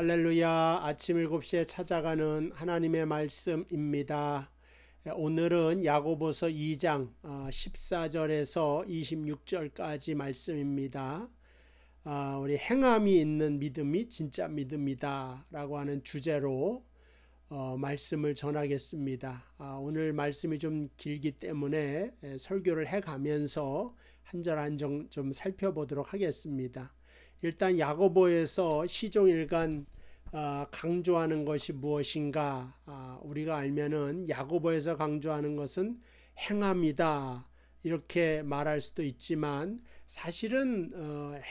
할렐루야. 아침 7시에 찾아가는 하나님의 말씀입니다. 오늘은 야고보서 2장 14절에서 26절까지 말씀입니다. 우리 행함이 있는 믿음이 진짜 믿음이다 라고 하는 주제로 말씀을 전하겠습니다. 오늘 말씀이 좀 길기 때문에 설교를 해가면서 한 절 한 절 좀 살펴보도록 하겠습니다. 일단 야고보에서 시종일관 강조하는 것이 무엇인가? 우리가 알면은 야고보에서 강조하는 것은 행함이다 이렇게 말할 수도 있지만 사실은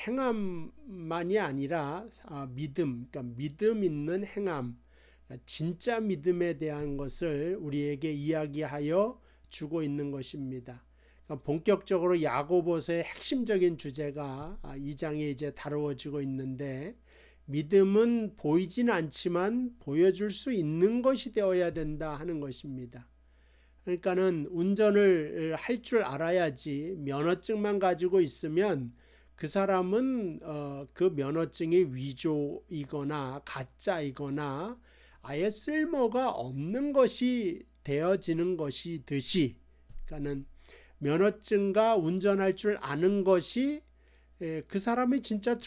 행함만이 아니라 믿음, 그러니까 믿음 있는 행함, 진짜 믿음에 대한 것을 우리에게 이야기하여 주고 있는 것입니다. 본격적으로 야고보서의 핵심적인 주제가 이 장에 이제 다루어지고 있는데, 믿음은 보이진 않지만 보여줄 수 있는 것이 되어야 된다 하는 것입니다. 그러니까는 운전을 할 줄 알아야지 면허증만 가지고 있으면 그 사람은 그 면허증이 위조이거나 가짜이거나 아예 쓸모가 없는 것이 되어지는 것이듯이, 그러니까는 면허증과 운전할 줄 아는 것이 그 사람이 진짜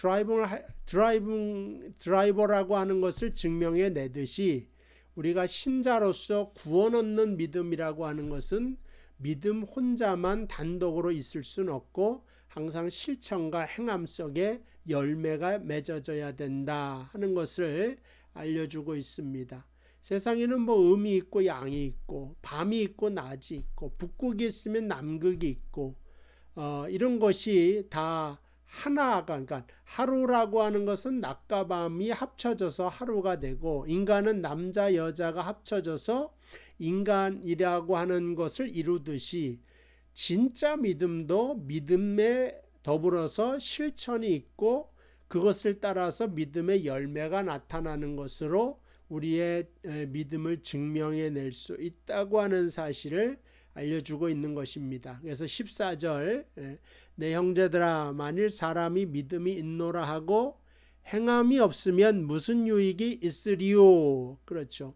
드라이버라고 하는 것을 증명해 내듯이, 우리가 신자로서 구원 얻는 믿음이라고 하는 것은 믿음 혼자만 단독으로 있을 수는 없고 항상 실천과 행함 속에 열매가 맺어져야 된다 하는 것을 알려주고 있습니다. 세상에는 음이 있고 양이 있고 밤이 있고 낮이 있고 북극이 있으면 남극이 있고 이런 것이 다 하나가, 그러니까 하루라고 하는 것은 낮과 밤이 합쳐져서 하루가 되고, 인간은 남자 여자가 합쳐져서 인간이라고 하는 것을 이루듯이 진짜 믿음도 믿음에 더불어서 실천이 있고 그것을 따라서 믿음의 열매가 나타나는 것으로 우리의 믿음을 증명해 낼 수 있다고 하는 사실을 알려주고 있는 것입니다. 그래서 14절, 내 형제들아, 만일 사람이 믿음이 있노라 하고 행함이 없으면 무슨 유익이 있으리요. 그렇죠.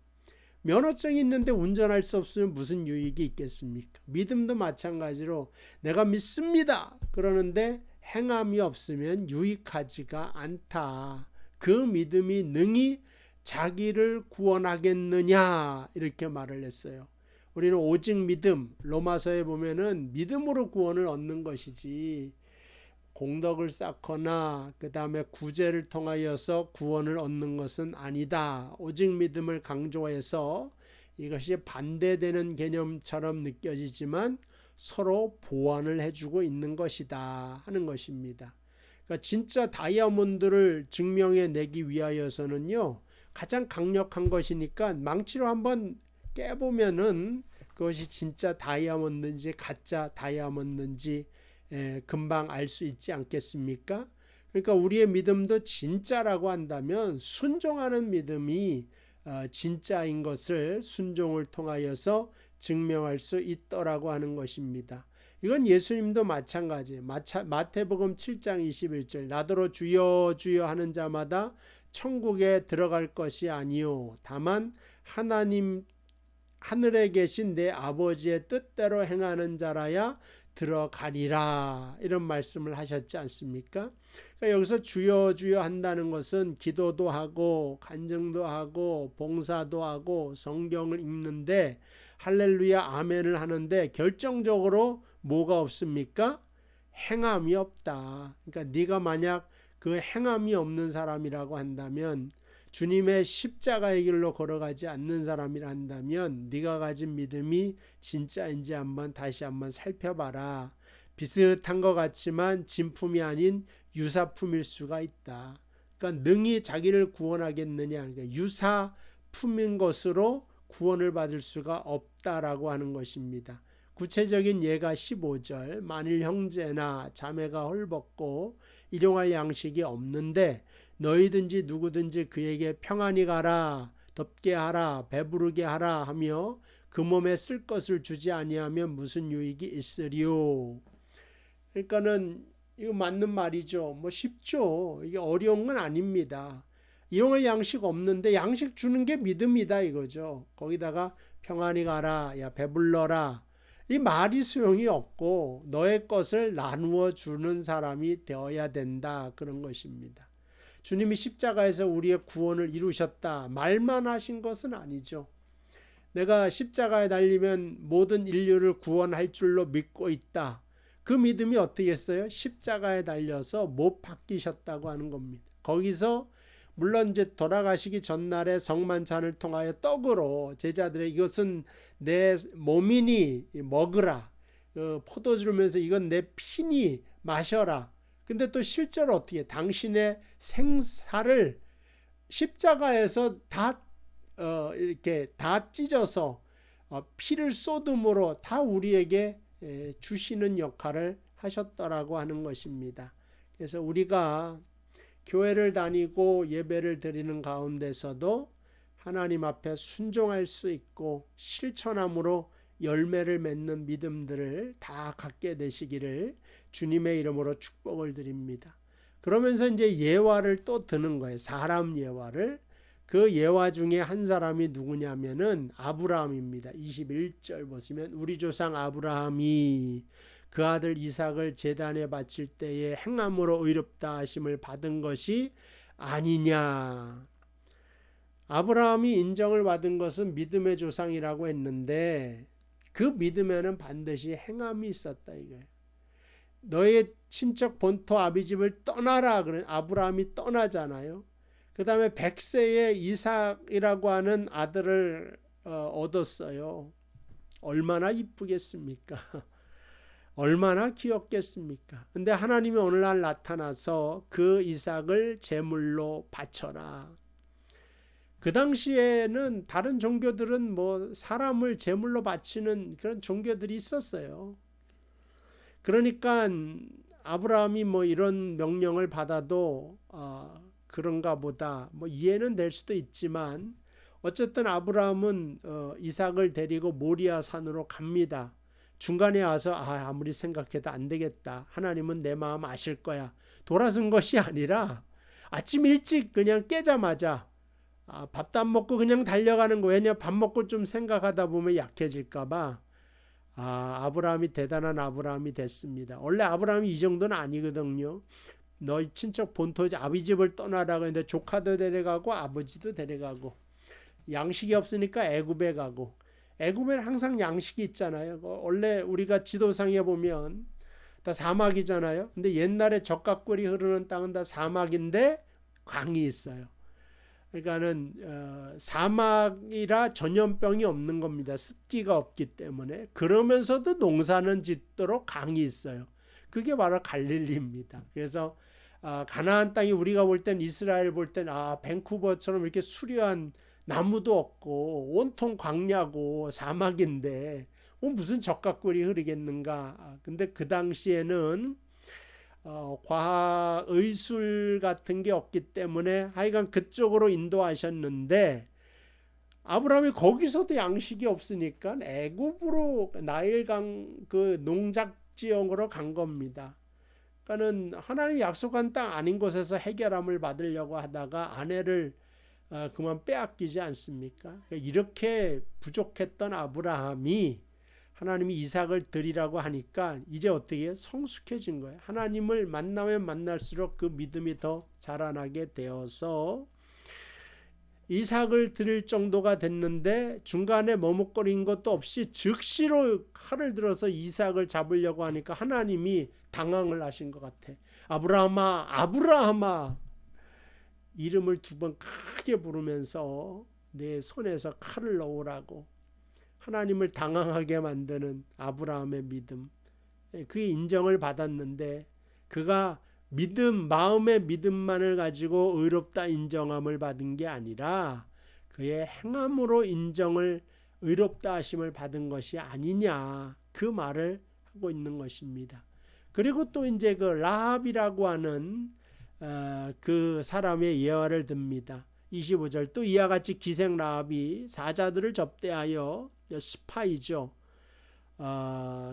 면허증이 있는데 운전할 수 없으면 무슨 유익이 있겠습니까? 믿음도 마찬가지로 내가 믿습니다 그러는데 행함이 없으면 유익하지가 않다. 그 믿음이 능히 자기를 구원하겠느냐 이렇게 말을 했어요. 우리는 오직 믿음, 로마서에 보면은 믿음으로 구원을 얻는 것이지 공덕을 쌓거나 그 다음에 구제를 통하여서 구원을 얻는 것은 아니다. 오직 믿음을 강조해서 이것이 반대되는 개념처럼 느껴지지만 서로 보완을 해주고 있는 것이다 하는 것입니다. 그러니까 진짜 다이아몬드를 증명해 내기 위하여서는요, 가장 강력한 것이니까 망치로 한번 깨보면은 그것이 진짜 다이아몬드인지 가짜 다이아몬드인지 금방 알 수 있지 않겠습니까? 그러니까 우리의 믿음도 진짜라고 한다면 순종하는 믿음이 진짜인 것을 순종을 통하여서 증명할 수 있더라고 하는 것입니다. 이건 예수님도 마찬가지예요. 마태복음 7장 21절, 나더러 주여 주여 하는 자마다 천국에 들어갈 것이 아니요 다만 하늘에 계신 내 아버지의 뜻대로 행하는 자라야 들어가리라, 이런 말씀을 하셨지 않습니까? 그러니까 여기서 주여 주여 한다는 것은 기도도 하고 간증도 하고 봉사도 하고 성경을 읽는데 할렐루야 아멘을 하는데 결정적으로 뭐가 없습니까? 행함이 없다. 그러니까 네가 만약 그 행함이 없는 사람이라고 한다면, 주님의 십자가의 길로 걸어가지 않는 사람이라 한다면 네가 가진 믿음이 진짜인지 다시 한번 살펴봐라. 비슷한 것 같지만 진품이 아닌 유사품일 수가 있다. 그러니까 능히 자기를 구원하겠느냐, 그러니까 유사품인 것으로 구원을 받을 수가 없다라고 하는 것입니다. 구체적인 예가 15절, 만일 형제나 자매가 헐벗고 일용할 양식이 없는데 너희든지 누구든지 그에게 평안히 가라, 덥게 하라, 배부르게 하라 하며 그 몸에 쓸 것을 주지 아니하면 무슨 유익이 있으리요. 그러니까는 이거 맞는 말이죠. 쉽죠. 이게 어려운 건 아닙니다. 일용할 양식 없는데 양식 주는 게 믿음이다 이거죠. 거기다가 평안히 가라, 야 배불러라, 이 말이 소용이 없고 너의 것을 나누어 주는 사람이 되어야 된다, 그런 것입니다. 주님이 십자가에서 우리의 구원을 이루셨다 말만 하신 것은 아니죠. 내가 십자가에 달리면 모든 인류를 구원할 줄로 믿고 있다. 그 믿음이 어떻게 했어요? 십자가에 달려서 못 박히셨다고 하는 겁니다. 거기서 물론 이제 돌아가시기 전날에 성만찬을 통하여 떡으로 제자들의 이것은 내 몸이니 먹으라, 포도주를 주면서 이건 내 피니 마셔라. 근데 또 실제로 어떻게 당신의 생사를 십자가에서 다 이렇게 다 찢어서 피를 쏟음으로 다 우리에게 주시는 역할을 하셨더라고 하는 것입니다. 그래서 우리가 교회를 다니고 예배를 드리는 가운데서도 하나님 앞에 순종할 수 있고 실천함으로 열매를 맺는 믿음들을 다 갖게 되시기를 주님의 이름으로 축복을 드립니다. 그러면서 이제 예화를 또 드는 거예요. 사람 예화를. 그 예화 중에 한 사람이 누구냐면은 아브라함입니다. 21절 보시면 우리 조상 아브라함이 그 아들 이삭을 제단에 바칠 때에 행함으로 의롭다 하심을 받은 것이 아니냐. 아브라함이 인정을 받은 것은 믿음의 조상이라고 했는데 그 믿음에는 반드시 행함이 있었다 이거예요. 너의 친척 본토 아비집을 떠나라. 그래 아브라함이 떠나잖아요. 그 다음에 100세의 이삭이라고 하는 아들을 얻었어요. 얼마나 이쁘겠습니까? 얼마나 귀엽겠습니까? 근데 하나님이 오늘날 나타나서 그 이삭을 제물로 바쳐라. 그 당시에는 다른 종교들은 뭐 사람을 제물로 바치는 그런 종교들이 있었어요. 그러니까 아브라함이 뭐 이런 명령을 받아도 그런가 보다 뭐 이해는 될 수도 있지만 어쨌든 아브라함은 이삭을 데리고 모리아 산으로 갑니다. 중간에 와서 아무리 생각해도 안 되겠다. 하나님은 내 마음 아실 거야. 돌아선 것이 아니라 아침 일찍 그냥 깨자마자 밥도 안 먹고 그냥 달려가는 거예요. 왜냐 밥 먹고 좀 생각하다 보면 약해질까 봐. 아브라함이 대단한 아브라함이 됐습니다. 원래 아브라함이 이 정도는 아니거든요. 너희 친척 본토 아비집을 떠나라고 했는데 조카도 데려가고 아버지도 데려가고 양식이 없으니까 애굽에 가고 애굽에는 항상 양식이 있잖아요. 원래 우리가 지도상에 보면 다 사막이잖아요. 근데 옛날에 적각꿀이 흐르는 땅은 다 사막인데 강이 있어요. 그러니까는 사막이라 전염병이 없는 겁니다. 습기가 없기 때문에. 그러면서도 농사는 짓도록 강이 있어요. 그게 바로 갈릴리입니다. 그래서 가나안 땅이 우리가 볼 땐 이스라엘 볼 땐 밴쿠버처럼 이렇게 수려한 나무도 없고 온통 광야고 사막인데 무슨 적각꿀이 흐르겠는가. 근데 그 당시에는 과학 의술 같은 게 없기 때문에 하여간 그쪽으로 인도하셨는데 아브라함이 거기서도 양식이 없으니까 애굽으로 나일강 그 농작 지역으로 간 겁니다. 그러니까는 하나님이 약속한 땅 아닌 곳에서 해결함을 받으려고 하다가 아내를 그만 빼앗기지 않습니까? 이렇게 부족했던 아브라함이 하나님이 이삭을 드리라고 하니까 이제 어떻게 성숙해진 거예요. 하나님을 만나면 만날수록 그 믿음이 더 자라나게 되어서 이삭을 드릴 정도가 됐는데 중간에 머뭇거린 것도 없이 즉시로 칼을 들어서 이삭을 잡으려고 하니까 하나님이 당황을 하신 것 같아. 아브라함아, 아브라함아. 이름을 2번 크게 부르면서 내 손에서 칼을 넣으라고. 하나님을 당황하게 만드는 아브라함의 믿음. 그게 인정을 받았는데 그가 믿음, 마음의 믿음만을 가지고 의롭다 인정함을 받은 게 아니라 그의 행함으로 인정을 의롭다 하심을 받은 것이 아니냐, 그 말을 하고 있는 것입니다. 그리고 또 이제 그 라합이라고 하는 그 사람의 예화를 듭니다. 25절 또 이와 같이 기생 라합이 사자들을 접대하여 스파이죠.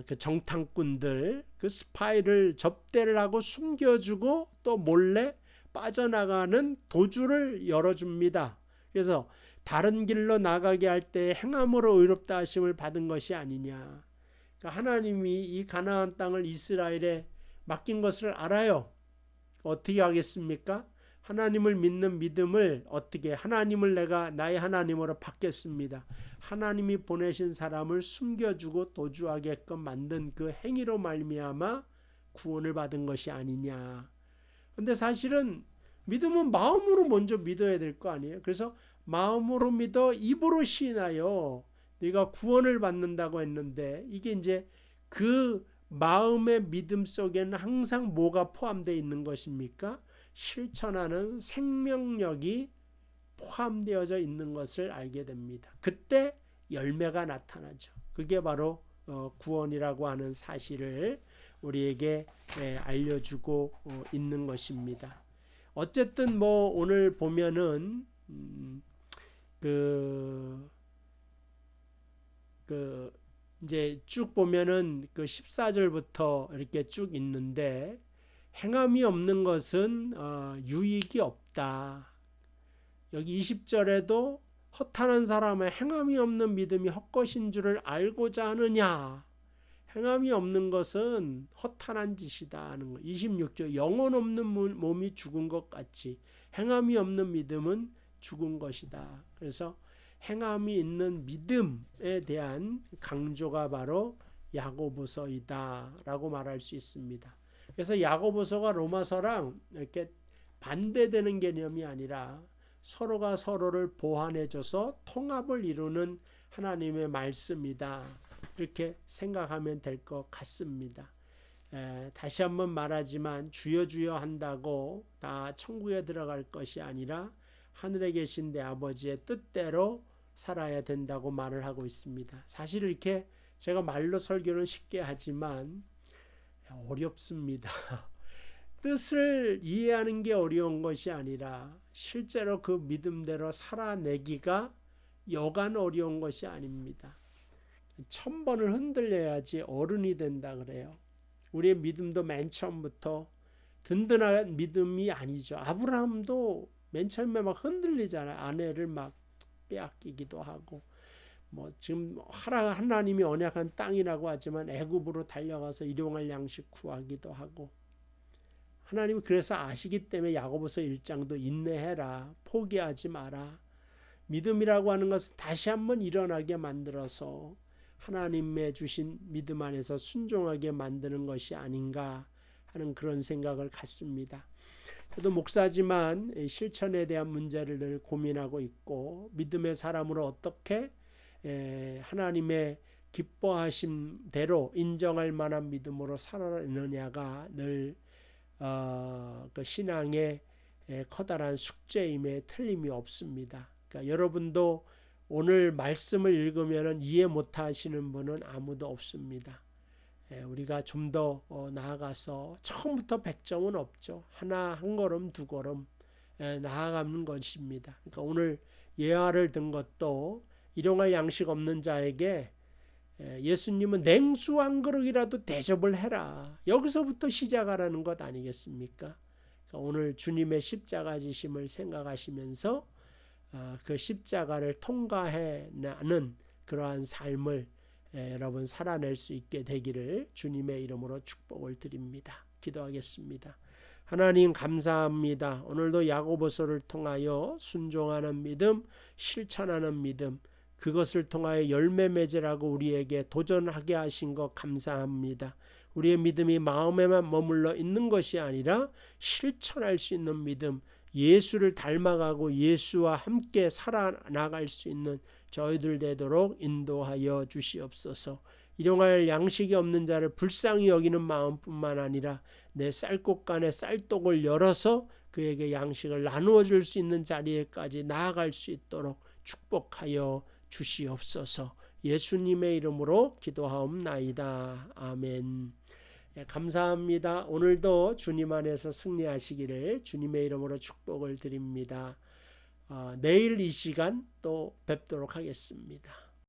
그 정탐꾼들 그 스파이를 접대를 하고 숨겨주고 또 몰래 빠져나가는 도주를 열어줍니다. 그래서 다른 길로 나가게 할 때 행함으로 의롭다 하심을 받은 것이 아니냐. 그러니까 하나님이 이 가나안 땅을 이스라엘에 맡긴 것을 알아요. 어떻게 하겠습니까? 하나님을 믿는 믿음을 어떻게, 하나님을 내가 나의 하나님으로 받겠습니다. 하나님이 보내신 사람을 숨겨주고 도주하게끔 만든 그 행위로 말미암아 구원을 받은 것이 아니냐. 근데 사실은 믿음은 마음으로 먼저 믿어야 될 거 아니에요. 그래서 마음으로 믿어 입으로 시인하여 네가 구원을 받는다고 했는데, 이게 이제 그 마음의 믿음 속에는 항상 뭐가 포함되어 있는 것입니까? 실천하는 생명력이 포함되어져 있는 것을 알게 됩니다. 그때 열매가 나타나죠. 그게 바로 구원이라고 하는 사실을 우리에게 알려주고 있는 것입니다. 어쨌든 뭐 오늘 보면은 이제 쭉 보면은 그 14절부터 이렇게 쭉 있는데, 행함이 없는 것은 유익이 없다. 여기 20절에도 허탄한 사람의 행함이 없는 믿음이 헛것인 줄을 알고자 하느냐. 행함이 없는 것은 허탄한 짓이다 하는 거. 26절, 영혼 없는 몸이 죽은 것 같이 행함이 없는 믿음은 죽은 것이다. 그래서 행함이 있는 믿음에 대한 강조가 바로 야고보서이다 라고 말할 수 있습니다. 그래서 야고보서가 로마서랑 이렇게 반대되는 개념이 아니라 서로가 서로를 보완해줘서 통합을 이루는 하나님의 말씀이다, 이렇게 생각하면 될 것 같습니다. 다시 한번 말하지만 주여 주여 한다고 다 천국에 들어갈 것이 아니라 하늘에 계신 내 아버지의 뜻대로 살아야 된다고 말을 하고 있습니다. 사실 이렇게 제가 말로 설교는 쉽게 하지만 어렵습니다. 뜻을 이해하는 게 어려운 것이 아니라 실제로 그 믿음대로 살아내기가 여간 어려운 것이 아닙니다. 1000번을 흔들려야지 어른이 된다 그래요. 우리의 믿음도 맨 처음부터 든든한 믿음이 아니죠. 아브라함도 맨 처음에 막 흔들리잖아요. 아내를 막 빼앗기기도 하고, 뭐 지금 하나님이 언약한 땅이라고 하지만 애굽으로 달려가서 일용할 양식 구하기도 하고, 하나님이 그래서 아시기 때문에 야고보서 1장도 인내해라, 포기하지 마라. 믿음이라고 하는 것은 다시 한번 일어나게 만들어서 하나님의 주신 믿음 안에서 순종하게 만드는 것이 아닌가 하는 그런 생각을 갖습니다. 저도 목사지만 실천에 대한 문제를 늘 고민하고 있고, 믿음의 사람으로 어떻게 하나님의 기뻐하심 대로 인정할 만한 믿음으로 살아내느냐가 늘 그 신앙의 커다란 숙제임에 틀림이 없습니다. 그러니까 여러분도 오늘 말씀을 읽으면 이해 못하시는 분은 아무도 없습니다. 우리가 좀 더 나아가서 처음부터 100점은 없죠. 한 걸음 두 걸음 나아가는 것입니다. 그러니까 오늘 예화를 든 것도 일용할 양식 없는 자에게 예수님은 냉수 한 그릇이라도 대접을 해라, 여기서부터 시작하라는 것 아니겠습니까? 그러니까 오늘 주님의 십자가 지심을 생각하시면서 그 십자가를 통과해 나는 그러한 삶을 여러분 살아낼 수 있게 되기를 주님의 이름으로 축복을 드립니다. 기도하겠습니다. 하나님 감사합니다. 오늘도 야고보서를 통하여 순종하는 믿음, 실천하는 믿음, 그것을 통하여 열매 맺으라고 우리에게 도전하게 하신 것 감사합니다. 우리의 믿음이 마음에만 머물러 있는 것이 아니라 실천할 수 있는 믿음, 예수를 닮아가고 예수와 함께 살아나갈 수 있는 저희들 되도록 인도하여 주시옵소서. 일용할 양식이 없는 자를 불쌍히 여기는 마음뿐만 아니라 내 쌀국간에 쌀독을 열어서 그에게 양식을 나누어 줄 수 있는 자리에까지 나아갈 수 있도록 축복하여 주시옵소서. 예수님의 이름으로 기도하옵나이다. 아멘. 감사합니다. 오늘도 주님 안에서 승리하시기를 주님의 이름으로 축복을 드립니다. 내일 이 시간 또 뵙도록 하겠습니다.